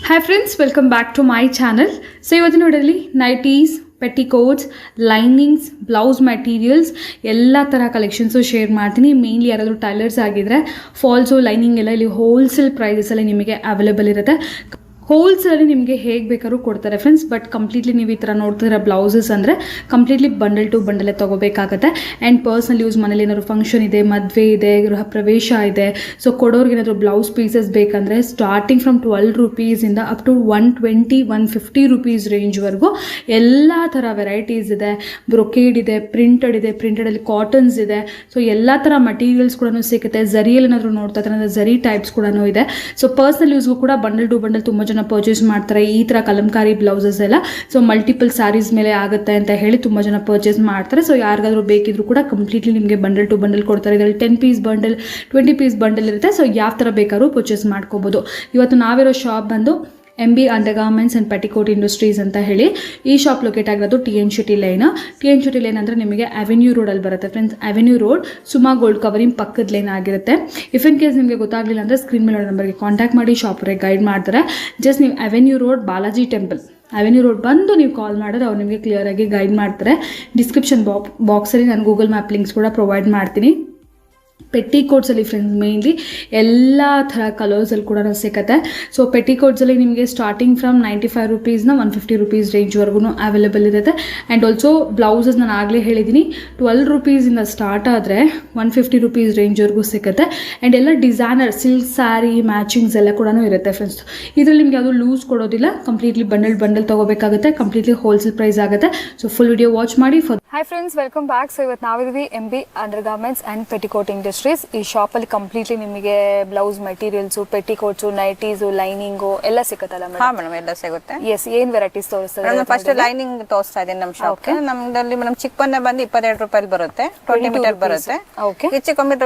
Hi friends, welcome back to my channel. So ಇವತ್ತಿನ ನೋಡಲಿ nighties, petticoats, linings, blouse materials ಎಲ್ಲ ಥರ collections share ಮಾಡ್ತೀನಿ. ಮೇನ್ಲಿ ಯಾರಾದರೂ ಟೈಲರ್ಸ್ ಆಗಿದ್ದರೆ ಫಾಲ್ಸು ಲೈನಿಂಗ್ ಎಲ್ಲ ಇಲ್ಲಿ ಹೋಲ್ಸೇಲ್ ಪ್ರೈಸಸಲ್ಲಿ ನಿಮಗೆ ಅವೈಲೇಬಲ್ ಇರುತ್ತೆ. ಹೋಲ್ಸೇಲಲ್ಲಿ ನಿಮಗೆ ಹೇಗೆ ಬೇಕಾದ್ರೂ ಕೊಡ್ತಾರೆ ಫ್ರೆಂಡ್ಸ್. ಬಟ್ ಕಂಪ್ಲೀಟ್ಲಿ ನೀವು ಈ ಥರ ನೋಡ್ತಿರೋ ಬ್ಲೌಸಸ್ ಅಂದರೆ ಕಂಪ್ಲೀಟ್ಲಿ ಬಂಡಲ್ ಟು ಬಂಡಲೇ ತೊಗೋಬೇಕಾಗತ್ತೆ. ಆ್ಯಂಡ್ ಪರ್ಸ್ನಲ್ ಯೂಸ್ ಮನೇಲಿ ಏನಾದರೂ ಫಂಕ್ಷನ್ ಇದೆ, ಮದುವೆ ಇದೆ, ಗೃಹ ಪ್ರವೇಶ ಇದೆ, ಸೊ ಕೊಡೋರ್ಗೆ ಏನಾದರೂ ಬ್ಲೌಸ್ ಪೀಸಸ್ ಬೇಕಂದರೆ ಸ್ಟಾರ್ಟಿಂಗ್ ಫ್ರಮ್ 12 ರೂಪೀಸಿಂದ ಅಪ್ ಟು 120, 150 ರೂಪೀಸ್ ರೇಂಜ್ವರೆಗೂ ಎಲ್ಲ ಥರ ವೆರೈಟೀಸ್ ಇದೆ. ಬ್ರೊಕೇಡ್ ಇದೆ, ಪ್ರಿಂಟೆಡ್ ಇದೆ, ಪ್ರಿಂಟೆಡಲ್ಲಿ ಕಾಟನ್ಸ್ ಇದೆ. ಸೊ ಎಲ್ಲ ಥರ ಮಟೀರಿಯಲ್ಸ್ ಕೂಡ ಸಿಗುತ್ತೆ. ಝರಿಯಲ್ಲಿ ಏನಾದರೂ ನೋಡ್ತಾ ಇದ್ದಾರೆ ಅಂದರೆ ಝರಿ ಟೈಪ್ಸ್ ಕೂಡ ಇದೆ. ಸೊ ಪರ್ಸ್ನಲ್ ಯೂಸ್ಗೂ ಕೂಡ ಬಂಡಲ್ ಟು ಬಂಡಲ್ ತುಂಬ ಪರ್ಚೇಸ್ ಮಾಡ್ತಾರೆ ಈ ಥರ ಕಲಂಕಾರಿ ಬ್ಲೌಸಸ್ ಎಲ್ಲ. ಸೊ ಮಲ್ಟಿಪಲ್ ಸ್ಯಾರೀಸ್ ಮೇಲೆ ಆಗುತ್ತೆ ಅಂತ ಹೇಳಿ ತುಂಬ ಜನ ಪರ್ಚೇಸ್ ಮಾಡ್ತಾರೆ. ಸೊ ಯಾರಿಗಾದ್ರೂ ಬೇಕಿದ್ರು ಕೂಡ ಕಂಪ್ಲೀಟ್ಲಿ ನಿಮಗೆ ಬಂಡಲ್ ಟು ಬಂಡಲ್ ಕೊಡ್ತಾರೆ. ಇದರಲ್ಲಿ 10 ಪೀಸ್ ಬಂಡಲ್, 20 ಪೀಸ್ ಬಂಡಲ್ ಇರುತ್ತೆ. ಸೊ ಯಾವ ಥರ ಬೇಕಾದ್ರೂ ಪರ್ಚೇಸ್ ಮಾಡ್ಕೋಬೋದು. ಇವತ್ತು ನಾವಿರೋ ಶಾಪ್ ಬಂದು MB undergarments and petticoat industries ಅಂತ ಹೇಳಿ ಈ ಶಾಪ್ ಲೊಕೇಟ್ ಆಗಿರೋದು TN Shetty line. TN Shetty line ಅಂದರೆ ನಿಮಗೆ ಅವೆನ್ಯೂ ರೋಡಲ್ಲಿ ಬರುತ್ತೆ friends. Avenue road Suma gold covering ಪಕ್ಕದ ಲೈನ್ ಆಗಿರುತ್ತೆ. ಇಫ್ ಇನ್ ಕೇಸ್ ನಿಮಗೆ ಗೊತ್ತಾಗಲಿಲ್ಲ ಅಂದರೆ ಸ್ಕ್ರೀನ್ ಮೇಲೆ ನಂಬರ್ಗೆ ಕಾಂಟ್ಯಾಕ್ಟ್ ಮಾಡಿ, ಶಾಪ್ರಿಗೆ ಗೈಡ್ ಮಾಡ್ತಾರೆ. ಜಸ್ಟ್ ನೀವು avenue road Balaji temple avenue road ಬಂದು ನೀವು ಕಾಲ್ ಮಾಡಿದ್ರೆ ಅವ್ರು ನಿಮಗೆ ಕ್ಲಿಯರಾಗಿ ಗೈಡ್ ಮಾಡ್ತಾರೆ. ಡಿಸ್ಕ್ರಿಪ್ಷನ್ ಬಾಕ್ಸಲ್ಲಿ ನಾನು ಗೂಗಲ್ ಮ್ಯಾಪ್ ಲಿಂಕ್ಸ್ ಕೂಡ ಪ್ರೊವೈಡ್ ಮಾಡ್ತೀನಿ. ಪೆಟಿಕೋಟ್ಸಲ್ಲಿ ಫ್ರೆಂಡ್ಸ್ ಮೇನ್ಲಿ ಎಲ್ಲ ಥರ ಕಲರ್ಸಲ್ಲಿ ಕೂಡ ಸಿಗುತ್ತೆ. ಸೊ ಪೆಟಿಕೋಟ್ಸಲ್ಲಿ ನಿಮಗೆ ಸ್ಟಾರ್ಟಿಂಗ್ ಫ್ರಮ್ 95 ರೂಪೀಸ್ನ 150 ರೂಪೀಸ್ ರೇಂಜ್ವರೆಗೂ ಅವೈಲೇಬಲ್ ಇರುತ್ತೆ. ಆ್ಯಂಡ್ ಆಲ್ಸೋ ಬ್ಲೌಸಸ್ ನಾನು ಆಗಲೇ ಹೇಳಿದ್ದೀನಿ 12 ರೂಪೀಸಿಂದ ಸ್ಟಾರ್ಟ್ ಆದರೆ 150 ರೂಪೀಸ್ ರೇಂಜ್ವರೆಗೂ ಸಿಗುತ್ತೆ. ಆ್ಯಂಡ್ ಎಲ್ಲ ಡಿಸೈನರ್ ಸಿಲ್ಕ್ ಸ್ಯಾರಿ ಮ್ಯಾಚಿಂಗ್ಸ್ ಎಲ್ಲ ಕೂಡ ಇರುತ್ತೆ ಫ್ರೆಂಡ್ಸ್. ಇದರಲ್ಲಿ ನಿಮಗೆ ಯಾವುದು ಲೂಸ್ ಕೊಡೋದಿಲ್ಲ, ಕಂಪ್ಲೀಟ್ಲಿ ಬಂಡಲ್ ತೊಗೋಬೇಕಾಗುತ್ತೆ. ಕಂಪ್ಲೀಟ್ಲಿ ಹೋಲ್ಸೇಲ್ ಪ್ರೈಸ್ ಆಗುತ್ತೆ. ಸೊ ಫುಲ್ ವಿಡಿಯೋ ವಾಚ್ ಮಾಡಿ. Hi friends, welcome back. So ಇವತ್ತು ನಾವಿದ್ವಿ MB undergarments and petticoat industries. ಈ ಶಾಪಲ್ಲಿ ಕಂಪ್ಲೀಟ್ಲಿ ನಿಮಗೆ blouse materials, petticoats, nighties, lining ಎಲ್ಲ ಸಿಗುತ್ತಲ್ಲ ಮೇಡಮ್? ಎಲ್ಲ ಸಿಗುತ್ತೆ. ಎಸ್, ಏನ್ ವೆರೈಟೀಸ್ ತೋರಿಸ್ತಾರೆ? ಫಸ್ಟ್ ಲೈನಿಂಗ್ ತೋರಿಸ್ತಾ ಇದ್ದೀನಿ ನಮ್ಮ ಶಾಪ್. ನಮ್ದಲ್ಲಿ ಮೇಡಮ್ ಚಿಕ್ಕ ಪನ್ನ ಬಂದು 22 ರೂಪಾಯಿ ಬರುತ್ತೆ, 20 ಮೀಟರ್ ಬರುತ್ತೆ. ಹೆಚ್ಚು ಕಮ್ಮಿ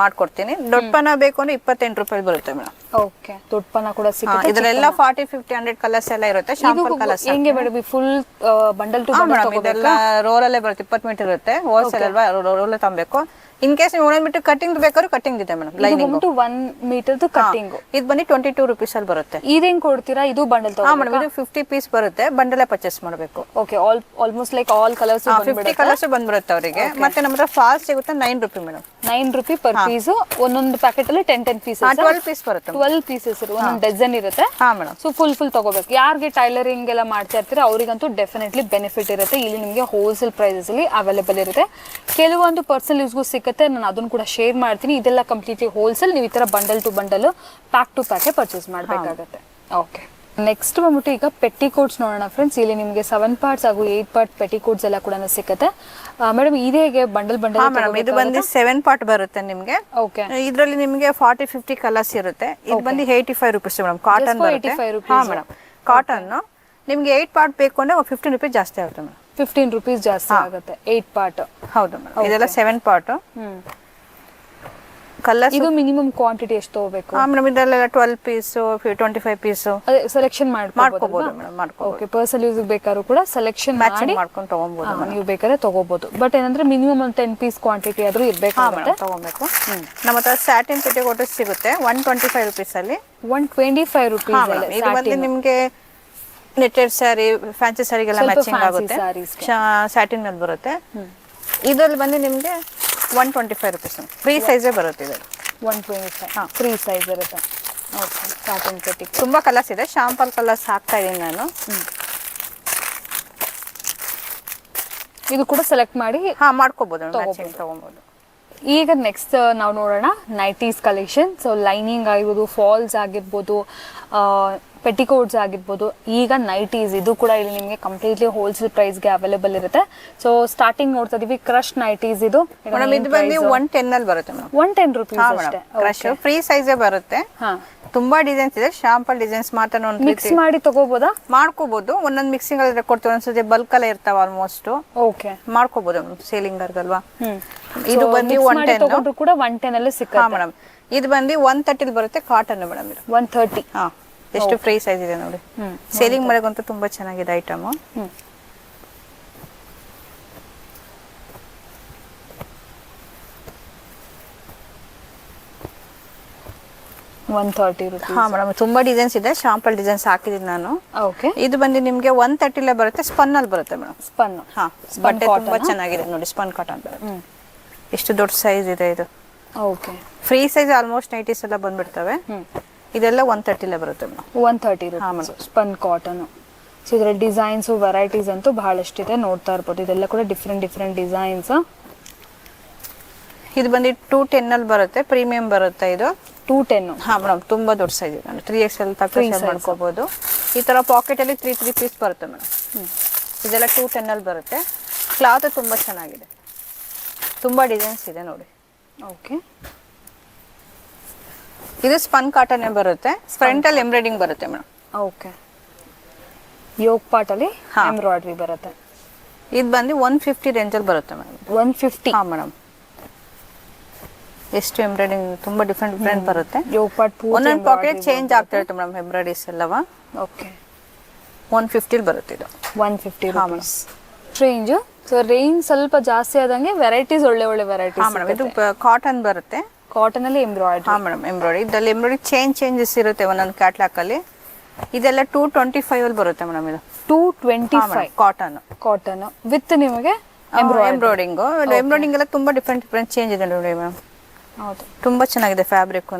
ಮಾಡ್ಕೊಡ್ತೀನಿ. ದೊಡ್ಡ ಪನ್ನ ಬೇಕು ಅಂದ್ರೆ 28 ರೂಪಾಯಿ ಬರುತ್ತೆ ಮೇಡಮ್. ಓಕೆ, ದೊಡ್ಡ ಪನ್ನ ಕೂಡ ಸಿಗುತ್ತೆ. ಇದರೆಲ್ಲ 40, 50, 100 ಕಲರ್ಸ್ ಎಲ್ಲ ಇರುತ್ತೆ. ಶಾಂಪಲ್ ಕಲರ್ಸ್ ಹೆಂಗೆ ಮೇಡಮ್? ಫುಲ್ ಬಂಡಲ್ ಟು ಮೇಡಮ್ ಇದೆಲ್ಲ ರೋಲಲ್ಲೇ ಬರುತ್ತೆ. 20 ಮೀಟರ್ ಇರುತ್ತೆ. ಹೋಲ್ಸೇಲ್ ಅಲ್ವಾ, ರೋಲ್ ತಗೊಬೇಕು. ಇನ್ ಕೇಸ್ ನೀವು 1 ಮೀಟರ್ ಕಟಿಂಗ್ ಬೇಕಾದ್ರೂ ಕಟಿಂಗ್ ಇದೆ ಮೇಡಮ್. ಲೈನಿಂಗ್ 1 ಮೀಟರ್ ಕಟಿಂಗ್ ಇದು ಬಂದು 22 ರೂಪೀಸ್ ಅಲ್ಲಿ ಬರುತ್ತೆ. ಇದೇನ್ ಕೊಡ್ತೀರಾ? ಇದು ಬಂಡಲ್ ಮೇಡಮ್ ಇದು 50 ಪೀಸ್ ಬರುತ್ತೆ. ಬಂಡಲೇ ಪರ್ಚೇಸ್ ಮಾಡಬೇಕು. Okay, almost like all colours 50 colours ಬಂದ್ಬಿಡುತ್ತೆ ಅವರಿಗೆ. ಮತ್ತೆ ನಮ್ಮ ಹತ್ರ ಫಾಸ್ಟ್ ಸಿಗುತ್ತೆ 9 ರೂಪಾಯಿ ಮೇಡಮ್. 9 ರೂಪಾಯಿ ಪರ್ ಪೀಸ್. ಒಂದೊಂದು ಪ್ಯಾಕೆಟ್ ಅಲ್ಲಿ 10 ಪೀಸಸ್, 12 ಪೀಸ್ ಬರುತ್ತೆ. 12 ಪೀಸಸ್ ಒಂದೊಂದು ಡಜನ್ ಇರುತ್ತೆ. ಮೇಡಮ್ ಸೊ ಫುಲ್ ತಗೋಬೇಕು. ಯಾರಿಗೆ ಟೈಲರಿಂಗ್ ಎಲ್ಲ ಮಾಡ್ತಾ ಇರ್ತೀರಾ ಅವರಿಗಂತೂ ಡೆಫಿನೆಟ್ಲಿ ಬೆನಿಫಿಟ್ ಇರುತ್ತೆ. ಇಲ್ಲಿ ನಿಮಗೆ ಹೋಲ್ಸೇಲ್ ಪ್ರೈಸಸ್ ಅಲ್ಲಿ ಅವೈಲೇಬಲ್ ಇರುತ್ತೆ. ಕೆಲವೊಂದು ಪರ್ಸನಲ್ ಯೂಸ್ಗೂ ಸಿಗುತ್ತೆ, ನಾನು ಅದನ್ನು ಕೂಡ ಶೇರ್ ಮಾಡ್ತೀನಿ. ಇದೆಲ್ಲ ಕಂಪ್ಲೀಟ್ಲಿ ಹೋಲ್ಸೇಲ್. ನೀವು ಈ ತರ bundle to bundle, pack to ಪ್ಯಾಕೆ ಪರ್ಚೇಸ್ ಮಾಡಬೇಕಾಗುತ್ತೆ. ಓಕೆ, ನೆಕ್ಸ್ಟ್ ಬಂದ್ಬಿಟ್ಟು ಈಗ ಪೆಟಿಕೋಟ್ಸ್ ನೋಡೋಣ ಫ್ರೆಂಡ್ಸ್. ಇಲ್ಲಿ ನಿಮಗೆ 7 ಪಾರ್ಟ್ಸ್ ಹಾಗೂ 8 ಪಾರ್ಟ್ ಪೆಟಿಕೋಟ್ಸ್ ಎಲ್ಲ ಕೂಡ ಸಿಗುತ್ತೆ. ಮೇಡಮ್ ಇದೇಗೆ ಬಂಡಲ್ ಮೇಡಮ್ ಇದು ಬಂದು 7 ಪಾರ್ಟ್ ಬರುತ್ತೆ ನಿಮಗೆ. ಓಕೆ, ಇದರಲ್ಲಿ ನಿಮಗೆ 40, 50 ಕಲರ್ಸ್ ಇರುತ್ತೆ. ಇದು ಬಂದು 85 ರೂಪೀಸ್ ಮೇಡಮ್. ಕಾಟನ್ ಬರುತ್ತೆ. ಮೇಡಮ್ ಕಾಟನ್ ನಿಮ್ಗೆ 8 ಪಾರ್ಟ್ ಬೇಕು ಅಂದ್ರೆ 15 ರೂಪೀಸ್ ಜಾಸ್ತಿ ಆಗುತ್ತೆ ಮೇಡಮ್. 15 ರೂಪೀಸ್ ಜಾಸ್ತಿ ಆಗುತ್ತೆ 8 ಪಾರ್ಟ್. ಹೌದು ಮೇಡಮ್. ಇದೆಲ್ಲ 7 ಪಾರ್ಟ್. ಕಲರ್ಸ್ ಇದು ಮಿನಿಮಮ್ ಕ್ವಾಂಟಿಟಿ ಎಷ್ಟು ತಗೋಬೇಕು? ಮೇಡಮ್ ಇದೆಲ್ಲ 12 ಪೀಸ್, 25 ಪೀಸ್ ಸೆಲೆಕ್ಷನ್ ಮಾಡ್ಕೋಬಹುದು ಮೇಡಮ್. ಓಕೆ, ಪರ್ಸನಲ್ ಯೂಸ್ ಬೇಕಾದ್ರೂ ಕೂಡ ಸೆಲೆಕ್ಷನ್ ಮಾಡ್ಕೊಂಡು ತಗೋಬಹುದು. ನೀವು ಬೇಕಾದ್ರೆ ತಗೋಬಹುದು. ಬಟ್ ಏನಂದ್ರೆ ಮಿನಿಮಮ್ ಒಂದು 10 ಪೀಸ್ ಕ್ವಾಂಟಿಟಿ ಆದ್ರೂ ಇರಬೇಕಾಗುತ್ತೆ, ತಗೋಬೇಕು. ನಮ್ಮ ಹತ್ರ ಸ್ಯಾಟಿನ್ ಪೆಟಿಕೋಟ್ ಸಿಗುತ್ತೆ 125 ರೂಪೀಸ್ ಅಲ್ಲಿ. 125 ರೂಪೀಸ್. ಇದು ಬಂದು ನಿಮ್ಗೆ ನೆಟೆಡ್ ಸ್ಯಾರಿ, ಫ್ಯಾನ್ಸಿ ಸ್ಯಾರಿಗೆಲ್ಲ ಮ್ಯಾಚಿಂಗ್ ಆಗುತ್ತೆ. ಸ್ಯಾಟಿನ್ ಮೇಲೆ ಬರುತ್ತೆ. ಇದರಲ್ಲಿ ಬಂದು ನಿಮ್ಗೆ 125 ರೂಪೀಸ್. ಫ್ರೀ ಸೈಜೇ ಬರುತ್ತೆ ಇದು. 125 ಫ್ರೀ ಸೈಜ್ ಇರುತ್ತೆ. ಓಕೆ, ಸ್ಯಾಟಿನ್ ಪೆಟಿಕೋಟ್ ತುಂಬಾ ಕಲರ್ಸ್ ಇದೆ. ಶಾಂಪಲ್ ಕಲರ್ಸ್ ಹಾಕ್ತಾ ಇದೀನಿ ನಾನು. ಇದು ಕೂಡ ಸೆಲೆಕ್ಟ್ ಮಾಡಿ ಮಾಡ್ಕೋಬಹುದು, ಮ್ಯಾಚಿಂಗ್ ತಗೋಬಹುದು. ಈಗ ನೆಕ್ಸ್ಟ್ ನಾವು ನೋಡೋಣ ನೈಟೀಸ್ ಕಲೆಕ್ಷನ್. ಸೊ ಲೈನಿಂಗ್ ಆಗಿರ್ಬೋದು, ಫಾಲ್ಸ್ ಆಗಿರ್ಬೋದು, ಪೆಟಿಕೋಟ್ಸ್ ಆಗಿರ್ಬೋದು. ಈಗ ನೈಟೀಸ್ ಇದು ಕೂಡ ಇಲ್ಲಿ ನಿಮಗೆ ಕಂಪ್ಲೀಟ್ಲಿ ಹೋಲ್ಸೇಲ್ ಪ್ರೈಸ್ಗೆ ಅವೈಲೇಬಲ್ ಇರುತ್ತೆ. ಸೊ ಸ್ಟಾರ್ಟಿಂಗ್ ನೋಡ್ತಾ ಇದೀವಿ ಕ್ರಶ್ ನೈಟೀಸ್. ಇದು ಮೇಡಮ್ ಇದು ಬಂದು 110 ಅಲ್ಲಿ ಬರುತ್ತೆ ಮೇಡಮ್. 110 ರೂಪೀಸ್ ಅಷ್ಟೇ. ಕ್ರಶ್ ಫ್ರೀ ಸೈಜೇ ಬರುತ್ತೆ. ತುಂಬಾ ಡಿಸೈನ್ಸ್ ಇದೆ. ಶಾಂಪಲ್ ಡಿಸೈನ್ಸ್ ಮಾತ್ರ ಮಿಕ್ಸ್ ಮಾಡಿ ತಗೋಬಹುದಾ? ಮಾಡ್ಕೋಬಹುದು. ಒಂದೊಂದು ಮಿಕ್ಸಿಂಗ್ ಅಲ್ಲಿ ಕೊಡ್ತೀವಿ. ಒಂದ್ಸತಿ ಬಲ್ಕ್ ಎಲ್ಲ ಇರ್ತಾವ ಆಲ್ಮೋಸ್ಟ್. ಓಕೆ, ಮಾಡ್ಕೋಬಹುದು ಸೇಲಿಂಗ್ ಅಲ್ವಾ. ಇದು ಬಂದು 110 ಕೂಡ 110 ಅಲ್ಲಿ ಸಿಗುತ್ತೆ ಮೇಡಮ್. ಇದು ಬಂದು 130 ಬರುತ್ತೆ. Cotton madam. ಇದು 130. ಎಷ್ಟು ಫ್ರೀ ಸೈಜ್ ಇದೆ ನೋಡಿ. ಸೇಲಿಂಗ್ ಮಾಡೋಕ್ಕಂತೂ ತುಂಬಾ ಚೆನ್ನಾಗಿದೆ ಐಟಮ್. 130 ರುಪೀಸ್. ಹಾ ಮೇಡಮ್, ತುಂಬಾ ಡಿಸೈನ್ಸ್ ಇದೆ, ಶಾಂಪಲ್ ಡಿಸೈನ್ಸ್ ಹಾಕಿದೀನಿ ನಾನು. ಓಕೆ, ಇದು ಬಂದು ನಿಮ್ಗೆ 130 ಬರುತ್ತೆ, ಸ್ಪನ್ ಅಲ್ಲಿ ಬರುತ್ತೆ ಮೇಡಮ್. ಸ್ಪನ್. ಹಾ, ಬಟ್ಟೆ ತುಂಬಾ ಚೆನ್ನಾಗಿದೆ ನೋಡಿ, ಸ್ಪನ್ ಕಾಟನ್ ಬರುತ್ತೆ. ಎಷ್ಟು ದೊಡ್ಡ ಸೈಜ್ ಇದೆ ಇದು. Okay, free size almost nighties ಎಲ್ಲ ಬಂದ್ಬಿಡ್ತವೆ. ಇದೆಲ್ಲ 130 ಬರುತ್ತೆ madam. 130 rupees spun cotton. So ಇದರ ಡಿಸೈನ್ಸ್ ವೆರೈಟೀಸ್ ಅಂತೂ ಬಹಳಷ್ಟಿದೆ, ನೋಡ್ತಾ ಇರ್ಬೋದು. ಇದೆಲ್ಲ ಕೂಡ ಡಿಫ್ರೆಂಟ್ ಡಿಸೈನ್ಸ್. ಇದು ಬಂದು 210 ಅಲ್ಲಿ ಬರುತ್ತೆ, ಪ್ರೀಮಿಯಂ ಬರುತ್ತೆ ಇದು. 210. ಹಾ ಮೇಡಮ್, ತುಂಬಾ ದೊಡ್ಡ ಸೈಜ್ ಇದೆ, 3XL ತನಕ ಶೇರ್ ಮಾಡ್ಕೋಬಹುದು. ಈ ತರ ಪಾಕೆಟ್ ಅಲ್ಲಿ 3 ಪೀಸ್ ಬರುತ್ತೆ ಮೇಡಮ್. ಇದೆಲ್ಲ 210 ಅಲ್ಲಿ ಬರುತ್ತೆ. ಕ್ಲಾತ್ ತುಂಬಾ ಚೆನ್ನಾಗಿದೆ, ತುಂಬಾ ಡಿಸೈನ್ಸ್ ಇದೆ ನೋಡಿ. ಓಕೆ, ಇದು ಸ್ಪನ್ ಕಾಟನ್ ಬರುತ್ತೆ, ಫ್ರಂಟ್ ಅಲ್ಲಿ ಎಂಬ್ರಾಯ್ಡಿಂಗ್ ಬರುತ್ತೆ ಮೇಡಮ್. ಓಕೆ, ಯೋಗ್ ಪಾರ್ಟ್ ಅಲ್ಲಿ ಎಂಬ್ರಾಯ್ಡರಿ ಬರುತ್ತೆ. ಇದು ಬಂದು 150 ರೇಂಜ್ ಅಲ್ಲಿ ಬರುತ್ತೆ ಮೇಡಮ್. 150. ಹಾ ಮೇಡಮ್, ಎಷ್ಟು ಎಂಬ್ರಾಯ್ಡಿಂಗ್ ತುಂಬಾ ಡಿಫ್ರೆಂಟ್ ಬರುತ್ತೆ. ಯೋಗ್ ಪಾರ್ಟ್ ಒಂದೊಂದು ಪಾಕೆಟ್ ಚೇಂಜ್ ಆಗ್ತಾ ಇರುತ್ತೆ ಮೇಡಮ್, ಎಂಬ್ರಾಯ್ಡರೀಸ್ ಎಲ್ಲವಾ. ಓಕೆ, 150 ಬರುತ್ತೆ ಇದು. 150 ರುಪೀಸ್ ರೇಂಜ್. ಸೊ ರೇಂಜ್ ಸ್ವಲ್ಪ ಜಾಸ್ತಿ ಆದಂಗೆ ವೆರೈಟೀಸ್ ಒಳ್ಳೆ ವೆರೈಟೀಸ್. ಹಾ ಮೇಡಮ್, ಇದು ಕಾಟನ್ ಬರುತ್ತೆ, ಕಾಟನ್ ಅಲ್ಲಿ ಎಂಬ್ರಾಯ್ಡರಿ. ಹಾ ಮೇಡಮ್, ಎಂಬ್ರಾಯ್ಡರಿ. ಇದರಲ್ಲಿ ಎಂಬ್ರಾಯ್ಡರಿ ಚೇಂಜಸ್ ಇರುತ್ತೆ ಒಂದೊಂದು ಕ್ಯಾಟ್ಲಾಕ್ ಅಲ್ಲಿ. ಇದೆಲ್ಲ 225 ಅಲ್ಲಿ ಬರುತ್ತೆ ಮೇಡಮ್. ಇದು 225 ಕಾಟನ್ ವಿತ್ ನಿಮಗೆ ಎಂಬ್ರಾಯ್ಡಿಂಗ್. ಎಂಬ್ರಾಯ್ಡಿಂಗ್ ಎಲ್ಲ ತುಂಬಾ ಡಿಫ್ರೆಂಟ್ ಚೇಂಜ್ ಇದೆ ನೋಡಿ ಮ್ಯಾಮ್. ಹೌದು, ತುಂಬಾ ಚೆನ್ನಾಗಿದೆ ಫ್ಯಾಬ್ರಿಕ್.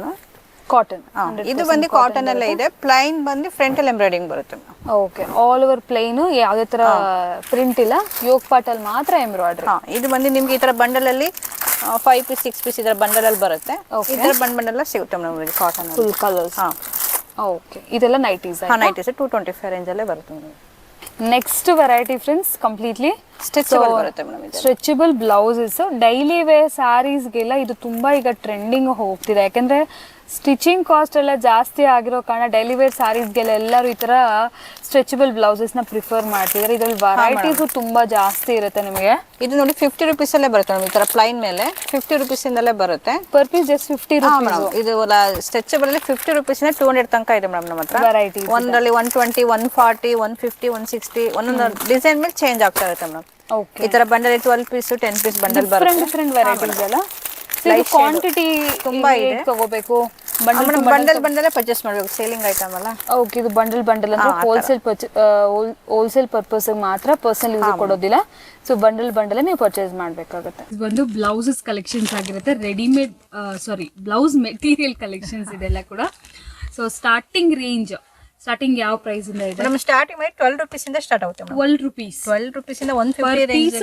ಕಾಟನ್. ಇದು ಬಂದು ಕಾಟನ್ ಅಲ್ಲೇ ಇದೆ, ಪ್ಲೈನ್ ಬಂದು ಫ್ರಂಟ್ ಅಲ್ಲಿ ಎಂಬ್ರಾಯ್ಡಿಂಗ್ ಬರುತ್ತೆ. ಓಕೆ, ಆಲ್ ಓವರ್ ಪ್ಲೈನ್, ಯಾವುದೇ ತರ ಪ್ರಿಂಟ್ ಇಲ್ಲ, ಯೋಗ್ ಪಾರ್ಟ್ ಅಲ್ಲಿ ಮಾತ್ರ ಎಂಬ್ರಾಯ್ಡರಿ. ಇದು ಬಂದು ನಿಮ್ಗೆ ಈ ತರ ಬಂಡಲ್ ಅಲ್ಲಿ 5 ಪೀಸ್ 6 ಪೀಸ್ ಇದರ ಬಂಡಲ್ ಅಲ್ಲಿ ಬರುತ್ತೆ. ಈ ತರ ಬಂಡಲ್ ಸಿಗುತ್ತೆ madam cotton full colours. Okay, ಇದೆಲ್ಲ ನೈಟೀಸ್. ನೈಟೀಸ್ 225 ರೇಂಜ್ ಅಲ್ಲೇ ಬರುತ್ತೆ. Next variety friends, completely stretchable ಬರುತ್ತೆ madam. Stretchable blouses, daily wear ಸ್ಯಾರೀಸ್ಗೆಲ್ಲ ಇದು ತುಂಬಾ ಈಗ ಟ್ರೆಂಡಿಂಗ್ ಹೋಗ್ತಿದೆ. ಯಾಕಂದ್ರೆ ಸ್ಟಿಚಿಂಗ್ ಕಾಸ್ಟ್ ಎಲ್ಲ ಜಾಸ್ತಿ ಆಗಿರೋ ಕಾರಣ ಡೈಲಿ ವೇರ್ ಸ್ಯಾರೀಸ್ಗೆಲ್ಲ ಎಲ್ಲರೂ ಈ ತರ ಸ್ಟ್ರೆಚಬಲ್ ಬ್ಲೌಸಸ್ ನ ಪ್ರಿಫರ್ ಮಾಡ್ತಿದ್ದಾರೆ. ಇದ್ರಲ್ಲಿ ವೆರೈಟೀಸ್ ತುಂಬಾ ಜಾಸ್ತಿ ಇರುತ್ತೆ ನಿಮಗೆ. ಇದು ನೋಡಿ 50 ರುಪೀಸ್ ಅಲ್ಲೇ ಬರುತ್ತೆ ಮೇಡಮ್. ಈ ತರ ಪ್ಲೈನ್ ಮೇಲೆ 50 ರುಪೀಸ್ ಇಂದಲೇ ಬರುತ್ತೆ. Per piece just 50 rupees. ಇದು ಸ್ಟ್ರೆಚಬಲ್ ಅಲ್ಲಿ 50 ರುಪೀಸ್ 200 ತನಕ ಇದೆ ಮೇಡಮ್ ನಮ್ಮ ಹತ್ರ. ವೆರೈಟಿ ಒಂದರಲ್ಲಿ 120, 140, 150, 160 ಒಂದೊಂದು ಡಿಸೈನ್ ಮೇಲೆ ಚೇಂಜ್ ಆಗ್ತಾ ಇರುತ್ತೆ ಮೇಡಮ್. ಓಕೆ, ಈ ತರ ಬಂಡಲ್ 12 ಪೀಸ್ 10 ಪೀಸ್ ಬಂಡಲ್ ಬರುತ್ತೆ. ಡಿಫರೆಂಟ್ ವೆರೈಟೀಸ್ ಎಲ್ಲ. ಕ್ವಾಂಟಿಟಿ ತುಂಬಾ ಇದೆ, ತಗೋಬೇಕು ಬಂಡಲ್ ಪರ್ಚೇಸ್ ಮಾಡಬೇಕು, ಸೇಲಿಂಗ್ ಐಟಮ್ ಅಲ್ಲ. ಓಕೆ, ಇದು ಬಂಡಲ್ ಅಂದ್ರೆ ಹೋಲ್ಸೇಲ್ ಪರ್ಪಸ್ ಮಾತ್ರ, ಪರ್ಸನಲ್ ಯೂಸ್ ಕೊಡೋದಿಲ್ಲ. ಸೊ ಬಂಡಲ್ ನೀವು ಪರ್ಚೇಸ್ ಮಾಡಬೇಕಾಗುತ್ತೆ. ಇದು ಒಂದು ಬ್ಲೌಸಸ್ ಕಲೆಕ್ಷನ್ಸ್ ಆಗಿರುತ್ತೆ, ರೆಡಿಮೇಡ್ ಬ್ಲೌಸ್ ಮೆಟೀರಿಯಲ್ ಕಲೆಕ್ಷನ್ಸ್ ಇದೆಲ್ಲ ಕೂಡ. ಸೊ ಸ್ಟಾರ್ಟಿಂಗ್ ಯಾವ ಪ್ರೈಸ್ ಇಂದ ಇದೆ? ನಮ್ಮ ಸ್ಟಾರ್ಟಿಂಗ್ 12 ರುಪೀಸ್ ಇಂದ ಸ್ಟಾರ್ಟ್ ಆಗುತ್ತೆ. 12 ರುಪೀಸ್. 12 ರುಪೀಸ್ ಇಂದ 150 ರೇಂಜ್.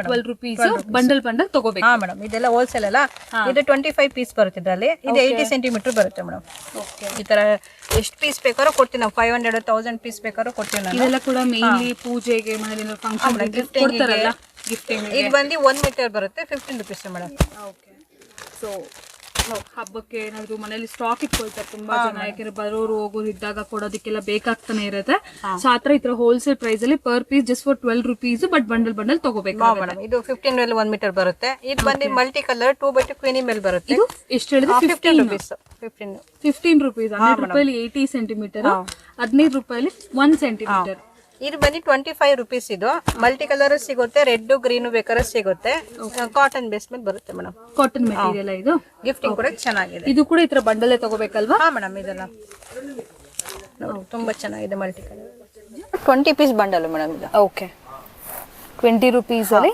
12 ರುಪೀಸ್ ಬಂಡಲ್ ತಗೋಬೇಕು. ಹಾ ಮೇಡಮ್, ಇದೆಲ್ಲ ಹೋಲ್ಸೇಲ್ ಅಲ್ಲ. ಇದು 25 ಪೀಸ್ ಬರುತ್ತೆ ಇದರಲ್ಲಿ. ಇದು 80 ಸೆಂಟಿಮೀಟರ್ ಬರುತ್ತೆ ಮೇಡಮ್. ಓಕೆ, ಈ ತರ ಎಷ್ಟು ಪೀಸ್ ಬೇಕಾದ್ರೂ ಕೊಡ್ತೀವಿ ನಾವು. 500 1000 ಪೀಸ್ ಬೇಕಾದ್ರೂ ಕೊಡ್ತೀವಿ ನಾವು. ಇದೆಲ್ಲ ಕೂಡ ಮೇನ್ಲಿ ಪೂಜೆಗೆ, ಮನೇಲಿ ಫಂಕ್ಷನ್ ಕೊಡ್ತಾರಲ್ಲ, ಗಿಫ್ಟಿಂಗ್. ಇದು ಬಂದು 1 ಮೀಟರ್ ಬರುತ್ತೆ, 15 ರುಪೀಸ್ ಮೇಡಮ್. ಓಕೆ, ಸೊ ಹಬ್ಬಕ್ಕೆ ಏನಾದ್ರು ಮನೇಲಿ ಸ್ಟಾಕ್ ಇಟ್ಕೊಳ್ತಾರೆ ತುಂಬಾ ಜನ, ಯಾಕಂದ್ರೆ ಬರೋರು ಹೋಗೋರು ಇದ್ದಾಗ ಕೊಡೋದಕ್ಕೆಲ್ಲ ಬೇಕಾಗ್ತಾನೆ ಇರುತ್ತೆ. ಸೊ ಆತರ ಈ ತರ ಹೋಲ್ಸೇಲ್ ಪ್ರೈಸ್ ಅಲ್ಲಿ per piece just for 12 rupees, but bundle ತಗೋಬೇಕು ಮೇಡಮ್. ಇದು 15 ಮೇಲೆ 1 ಮೀಟರ್ ಬರುತ್ತೆ. ಇದು ಬಂದು ಮಲ್ಟಿ ಕಲರ್ 2x2 ಕ್ವೀನಿ ಮೇಲೆ ಬರುತ್ತೆ. ಇದು ಎಷ್ಟು ಹೇಳಿದ್ರೆ 15 ರುಪೀಸ್. 15 ರುಪೀಸ್. 15 ರೂಪಾಯಿ 80 ಸೆಂಟಿಮೀಟರ್, 15 ರೂಪಾಯಿ 1 ಸೆಂಟಿಮೀಟರ್. ಇದು ಬಂದು 25 ರುಪೀಸ್. ಇದು ಮಲ್ಟಿ ಕಲರ್ ಸಿಗುತ್ತೆ, ರೆಡ್ ಗ್ರೀನ್ ಬೇಕಾದ್ರೆ ಸಿಗುತ್ತೆ. ಕಾಟನ್ ಬೇಸ್ ಮೇಲೆ ಬರುತ್ತೆ ಮೇಡಮ್. ಕಾಟನ್ ಮೆಟೀರಿಯಲ್ ಇದು. ಗಿಫ್ಟಿಂಗ್ ಕೂಡ ಚೆನ್ನಾಗಿದೆ. ಇದು ಕೂಡ ಈ ತರ ಬಂಡಲ್ ತಗೋಬೇಕಲ್ವಾ? ಹಾ ಮೇಡಮ್, ಇದೆಲ್ಲ ತುಂಬಾ ಚೆನ್ನಾಗಿದೆ. Multi colour 20 piece bundle madam ಇದು. ಓಕೆ, 20 ರುಪೀಸ್ ಅಲ್ಲಿ.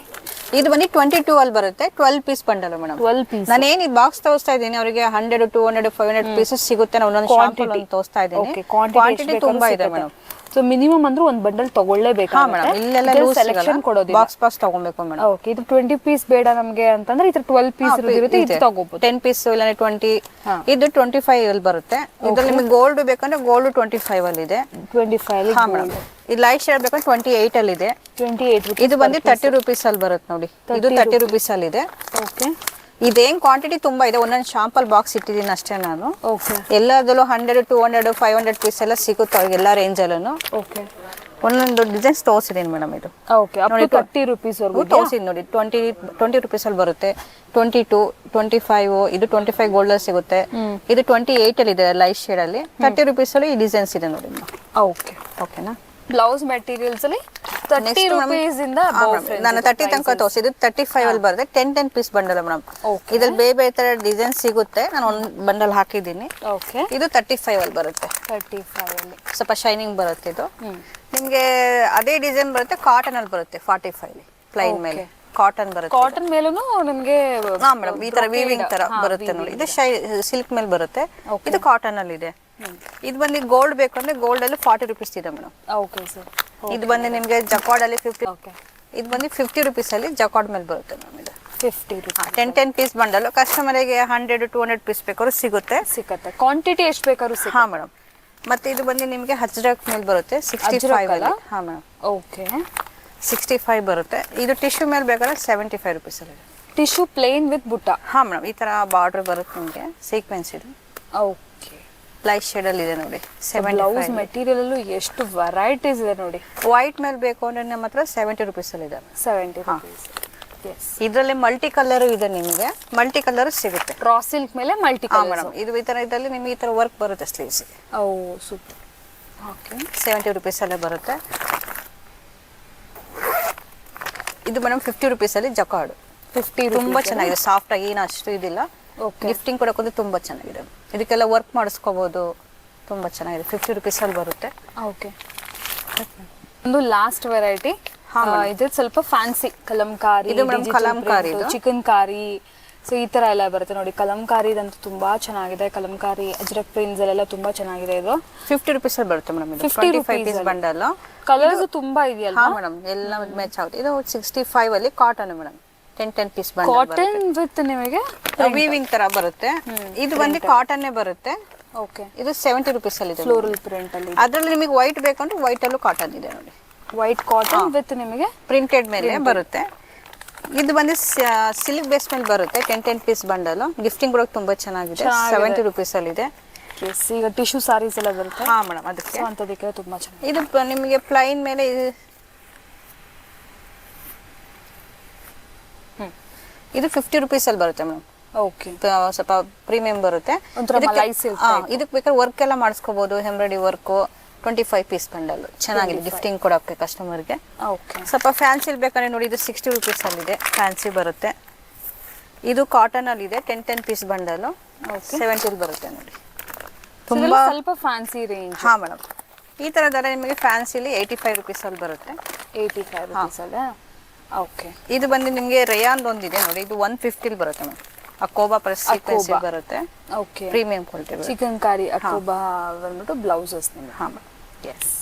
ಇದು ಬಂದು 22 ಅಲ್ಲಿ ಬರುತ್ತೆ, 12 ಪೀಸ್ ಬಂಡಲ್ ಮೇಡಮ್. 12 ಪೀಸ್. ನಾನು ಏನು ಬಾಕ್ಸ್ ತೋರಿಸ್ತಾ ಇದ್ದೀನಿ ಅವರಿಗೆ 100, 200, 500 ಪೀಸಸ್ ಸಿಗುತ್ತೆ. ನಾನು ಒಂದೊಂದು ಶಾಂಪಲ್ ತೋರಿಸ್ತಾ ಇದ್ದೀನಿ. ಕ್ವಾಂಟಿಟಿ ತುಂಬಾ ಇದೆ ಮೇಡಮ್. ಸೊ ಮಿನಿಮಮ್ ಅಂದ್ರೆ ಒಂದು ಬಂಡಲ್ ತಗೊಳ್ಳೇಬೇಕು. ಸೆಲೆಕ್ಷನ್ ಕೊಡೋದಿಲ್ಲ, ಬಾಕ್ಸ್ ತಗೊಬೇಕು ಮೇಡಮ್. ಓಕೆ, ಇದು 20 ಪೀಸ್ ಬೇಡ ನಮಗೆ ಅಂತಂದ್ರೆ ಇದ್ರ 12 ಪೀಸ್ ಇರುತ್ತೆ, ಇದು ತಗೋಬಹುದು. 10 ಪೀಸ್ ಇಲ್ಲ 20. ಇದು 25 ಅಲ್ಲಿ ಬರುತ್ತೆ. ಇದ್ರಲ್ಲಿ ನಿಮಗೆ ಗೋಲ್ಡ್ ಬೇಕಂದ್ರೆ ಗೋಲ್ಡ್ 25 ಅಲ್ಲಿ ಇದೆ. 25 ಅಲ್ಲಿ. ಹಾ ಮೇಡಮ್, ಇದು ಲೈಟ್ ಶೇಡ್ ಬೇಕಂದ್ರೆ 28 ಅಲ್ಲಿ ಇದೆ. 28 ರುಪೀಸ್. ಇದು ಬಂದು 30 ರುಪೀಸ್ ಅಲ್ಲಿ ಬರುತ್ತೆ ನೋಡಿ. ಇದು 30 ರುಪೀಸ್ ಅಲ್ಲಿ ಇದೆ. ಓಕೆ, ಇದೇನ್ ಕ್ವಾಂಟಿಟಿ ತುಂಬಾ ಇದೆ, ಒಂದೊಂದು ಶಾಂಪಲ್ ಬಾಕ್ಸ್ ಇಟ್ಟಿದ್ದೀನಿ ಅಷ್ಟೇ ನಾನು. ಓಕೆ, ಎಲ್ಲದಲ್ಲೂ 100, 200, 500 ಪೀಸ್ ಎಲ್ಲ ಸಿಗುತ್ತೆ ಎಲ್ಲ ರೇಂಜ್ ಅಲ್ಲೂ. ಓಕೆ, ಒಂದೊಂದು ಡಿಸೈನ್ಸ್ ತೋರಿಸಿದ್ದೀನಿ ಮೇಡಮ್. ಇದು ಓಕೆ, ನೋಡಿ 30 ರುಪೀಸ್ ವರೆಗೂ ತೋರಿಸಿದ್ದೀನಿ ನೋಡಿ. 20 ರುಪೀಸ್ ಅಲ್ಲಿ ಬರುತ್ತೆ, 22, 25. ಇದು 25 ಗೋಲ್ಡ್ ಅಲ್ಲಿ ಸಿಗುತ್ತೆ. ಇದು 28 ಅಲ್ಲಿ ಇದೆ ಲೈಟ್ ಶೇಡ್ ಅಲ್ಲಿ. 30 ರುಪೀಸ್ ಅಲ್ಲಿ ಈ ಡಿಸೈನ್ಸ್ ಇದೆ ನೋಡಿ. ಓಕೆ, ಓಕೆನಾ? ಬ್ಲೌಸ್ ಮೆಟೀರಿಯಲ್ಸ್ ಅಲ್ಲಿ 30 rupees ಇಂದ ನಾನು 30 ತನಕ ತೋರಿಸಿದ್ದು 35 ಅಲ್ಲಿ ಬರುತ್ತೆ 10 ಪೀಸ್ ಬಂಡಲ್ ಮೇಡಮ್. ಇದ್ರಲ್ಲಿ ಬೇರೆ ಬೇರೆ ತರ ಡಿಸೈನ್ ಸಿಗುತ್ತೆ, ನಾನು ಒಂದು ಬಂಡಲ್ ಹಾಕಿದ್ದೀನಿ. ಓಕೆ, ಇದು 35 ಅಲ್ಲಿ ಬರುತ್ತೆ. 35 ಅಲ್ಲಿ ಸ್ವಲ್ಪ ಶೈನಿಂಗ್ ಬರುತ್ತೆ ಇದು. ನಿಮ್ಗೆ ಅದೇ ಡಿಸೈನ್ ಬರುತ್ತೆ, ಕಾಟನ್ ಅಲ್ಲಿ ಬರುತ್ತೆ 45 ಅಲ್ಲಿ ಪ್ಲೈನ್ ಮೇಲೆ ಕಾಟನ್ ಬರುತ್ತೆ. ಕಾಟನ್ ಮೇಲೂ ನಿಮಗೆ ಹಾ ಮೇಡಮ್, ಈ ತರ ವೀವಿಂಗ್ ತರ ಬರುತ್ತೆ ನೋಡಿ. ಇದು ಸಿಲ್ಕ್ ಮೇಲೆ ಬರುತ್ತೆ, ಇದು ಕಾಟನ್ ಅಲ್ಲಿ ಇದೆ. ಇದು ಬಂದು ಗೋಲ್ಡ್ ಬೇಕು ಅಂದ್ರೆ ಗೋಲ್ಡ್ ಅಲ್ಲಿ 40 rupees ಇದೆ ಮೇಡಮ್. Okay sir. ಇದು ಬಂದು ನಿಮ್ಗೆ ಜಕಾರ್ಡ್ ಅಲ್ಲಿ 50. ಓಕೆ, ಇದು ಬಂದು 50 rupees ಅಲ್ಲಿ ಜಕಾರ್ಡ್ ಮೇಲೆ ಬರುತ್ತೆ ಮೇಡಮ್. ಇದು 50 rupees 10 ಪೀಸ್ ಬಂಡಲ್. ಕಸ್ಟಮರಿಗೆ 100-200 ಪೀಸ್ ಬೇಕಾದ್ರೂ ಸಿಗುತ್ತೆ. ಕ್ವಾಂಟಿಟಿ ಎಷ್ಟು ಬೇಕಾದ್ರೂ ಸಿಗುತ್ತೆ. ಹಾ ಮೇಡಮ್. ಮತ್ತೆ ಇದು ಬಂದು ನಿಮ್ಗೆ ಹಜ್ರಕ್ ಮೇಲೆ ಬರುತ್ತೆ 65 ಅಲ್ಲಿ. ಹಾ ಮೇಡಮ್. ಓಕೆ, 65 ಬರುತ್ತೆ. ಇದು ಟಿಶ್ಯೂ ಮೇಲೆ ಬೇಕಾದ್ರೆ 75 rupees ಅಲ್ಲಿ. ಟಿಶ್ಯೂ ಪ್ಲೇನ್ ವಿತ್ ಬುಟ್ಟ. ಹಾ ಮೇಡಮ್, ಈ ತರ ಬಾರ್ಡರ್ ಬರುತ್ತೆ ನಿಮಗೆ, ಸೀಕ್ವೆನ್ಸ್ ಇದು. ಓಕೆ, ಲೈಟ್ ಶೇಡ್ ಅಲ್ಲಿ ಇದೆ ನೋಡಿ. ಬ್ಲೌಸ್ ಮೆಟೀರಿಯಲ್ ಅಲ್ಲೂ ಎಷ್ಟು ವೆರೈಟೀಸ್ ಇದೆ ನೋಡಿ. ವೈಟ್ ಮೇಲೆ ಬೇಕು ಅಂದ್ರೆ ನಮ್ಮ ಹತ್ರ 70 rupees ಅಲ್ಲಿ ಇದೆ. 70 rupees. ಎಸ್, ಇದರಲ್ಲಿ ಮಲ್ಟಿ ಕಲರ್ ಇದೆ, ನಿಮಗೆ ಮಲ್ಟಿ ಕಲರ್ ಸಿಗುತ್ತೆ. ರಾ ಸಿಲ್ಕ್ ಮೇಲೆ ಮಲ್ಟಿ ಕಲರ್ ಮೇಡಮ್. ಇದು ಈ ತರ ಇದರಲ್ಲಿ ನಿಮಗೆ ಈ ತರ ವರ್ಕ್ ಬರುತ್ತೆ ಸ್ಲೀವ್ಸ್. ಓ ಸೂಪರ್. ಓಕೆ, 70 rupees ಅಲ್ಲೇ ಬರುತ್ತೆ. ಇದು ಮೇಡಮ್ 50 rupees ಅಲ್ಲಿ ಜಕಾರ್ಡ್. 50 ತುಂಬಾ ಚೆನ್ನಾಗಿದೆ, ಸಾಫ್ಟ್ ಆಗಿ, ಏನು ಅಷ್ಟು ಇದಿಲ್ಲ. ಗಿಫ್ಟಿಂಗ್ ಕೊಡೋಕೆ ತುಂಬಾ ಚೆನ್ನಾಗಿದೆ. ಇದಕ್ಕೆಲ್ಲ ವರ್ಕ್ ಮಾಡಿಸ್ಕೋಬಹುದು, ತುಂಬಾ ಚೆನ್ನಾಗಿದೆ. 50 rupees ಅಲ್ಲಿ ಬರುತ್ತೆ. ಓಕೆ, ಒಂದು ಲಾಸ್ಟ್ ವೆರೈಟಿ. ಇದು ಸ್ವಲ್ಪ ಫ್ಯಾನ್ಸಿ ಕಲಂಕಾರಿ. ಇದು ಮೇಡಮ್ ಕಲಂಕಾರಿ, ಚಿಕನ್ ಕಾರಿ, ಸೊ ಈ ತರ ಎಲ್ಲ ಬರುತ್ತೆ ನೋಡಿ. ಕಲಂಕಾರಿ ಇದಂತೂ ತುಂಬಾ ಚೆನ್ನಾಗಿದೆ. ಕಲಂಕಾರಿ ಅಜ್ರಕ್ ಪ್ರಿಂಟ್ಸ್ ಅಲ್ಲೆಲ್ಲ ತುಂಬಾ ಚೆನ್ನಾಗಿದೆ. ಇದು 50 rupees ಅಲ್ಲಿ ಬರುತ್ತೆ ಮೇಡಮ್. ಇದು 25 ಪೀಸ್ ಬಂಡಲ್. ಕಲರ್ಸ್ ತುಂಬಾ ಇದೆಯಲ್ಲ. ಹಾ ಮೇಡಮ್, ಎಲ್ಲ ಮ್ಯಾಚ್ ಆಗುತ್ತೆ. ಇದು 65 ಅಲ್ಲಿ cotton madam. 10 piece bundle. Cotton with ನಿಮಗೆ ವೀವಿಂಗ್ ತರ ಬರುತ್ತೆ. ಇದು ಬಂದು ಕಾಟನ್ ಬರುತ್ತೆ. ಓಕೆ, ಇದು 70 rupees ಅಲ್ಲಿ ಇದೆ. ಫ್ಲೋರಲ್ ಪ್ರಿಂಟ್ ಅಲ್ಲಿ. ಅದರಲ್ಲಿ ನಿಮಗೆ ವೈಟ್ ಬೇಕಂದ್ರೆ ವೈಟ್ ಅಲ್ಲೂ ಕಾಟನ್ ಇದೆ ನೋಡಿ. ವೈಟ್ ಕಾಟನ್ ವಿತ್ ನಿಮಗೆ ಪ್ರಿಂಟೆಡ್ ಮೇಲೆ ಬರುತ್ತೆ. ಇದು ಬಂದು ಸಿಲ್ಕ್ ಬೇಸ್ ಮೇಲೆ ಬರುತ್ತೆ. 10 ಪೀಸ್ ಬಂಡಲ್. ಗಿಫ್ಟಿಂಗ್ ಕೊಡೋಕೆ ತುಂಬಾ ಚೆನ್ನಾಗಿದೆ. 70 rupees ಅಲ್ಲಿ ಇದೆ. ಈಗ ಟಿಶ್ಯೂ ಸಾರೀಸ್ ಎಲ್ಲ ಬರುತ್ತೆ. ಹಾ ಮೇಡಮ್, ಅದಕ್ಕೆ ಅಂತದಕ್ಕೆ ತುಂಬಾ ಚೆನ್ನಾಗಿದೆ. ಇದು ನಿಮಗೆ ಪ್ಲೈನ್ ಮೇಲೆ ಇದು 50 rupees ಅಲ್ಲಿ ಬರುತ್ತೆ ಮೇಡಮ್. ಓಕೆ, ಸ್ವಲ್ಪ ಪ್ರೀಮಿಯಂ ಬರುತ್ತೆ. ಇದಕ್ಕೆ ಬೇಕಾದ್ರೆ ವರ್ಕ್ ಎಲ್ಲ ಮಾಡಿಸ್ಕೋಬಹುದು, ಎಂಬ್ರಾಯ್ಡರಿ ವರ್ಕ್. 25 ಪೀಸ್ ಬಂಡಲ್ ಚೆನ್ನಾಗಿದೆ ಗಿಫ್ಟಿಂಗ್ ಕೊಡೋಕೆ ಕಸ್ಟಮರ್ಗೆ. ಓಕೆ, ಸ್ವಲ್ಪ ಫ್ಯಾನ್ಸಿ ಬೇಕಾದ್ರೆ ನೋಡಿ, ಇದು 60 rupees ಅಲ್ಲಿ ಇದೆ. ಫ್ಯಾನ್ಸಿ ಬರುತ್ತೆ. ಇದು ಕಾಟನ್ ಅಲ್ಲಿ ಇದೆ. 10 ಪೀಸ್ ಬಂಡಲ್ 70 ಬರುತ್ತೆ ನೋಡಿ. ತುಂಬಾ ಸ್ವಲ್ಪ ಫ್ಯಾನ್ಸಿ ರೇಂಜ್. ಹಾ ಮೇಡಮ್, ಈ ತರದೆಲ್ಲ ನಿಮಗೆ ಫ್ಯಾನ್ಸಿಲಿ 85 rupees ಅಲ್ಲಿ ಬರುತ್ತೆ. 85 rupees ಅಲ್ಲ. ಓಕೆ, ಇದು ಬಂದು ನಿಮಗೆ ರೇಯಾನ್ ಒಂದಿದೆ ನೋಡಿ. ಇದು 150 ಬರುತ್ತೆ ಮೇಡಮ್. ಅಕೋಬಾ ಪ್ರೆಸ್ ಸೀಕ್ವೆನ್ಸ್ ಬರುತ್ತೆ. Okay, premium quality. ಚಿಕನ್ ಕಾರಿ ಅಕೋಬಾ ಬಂದ್ಬಿಟ್ಟು ಬ್ಲೌಸಸ್ ನಿಮಗೆ. ಹಾ ಮೇಡಮ್. ಎಸ್.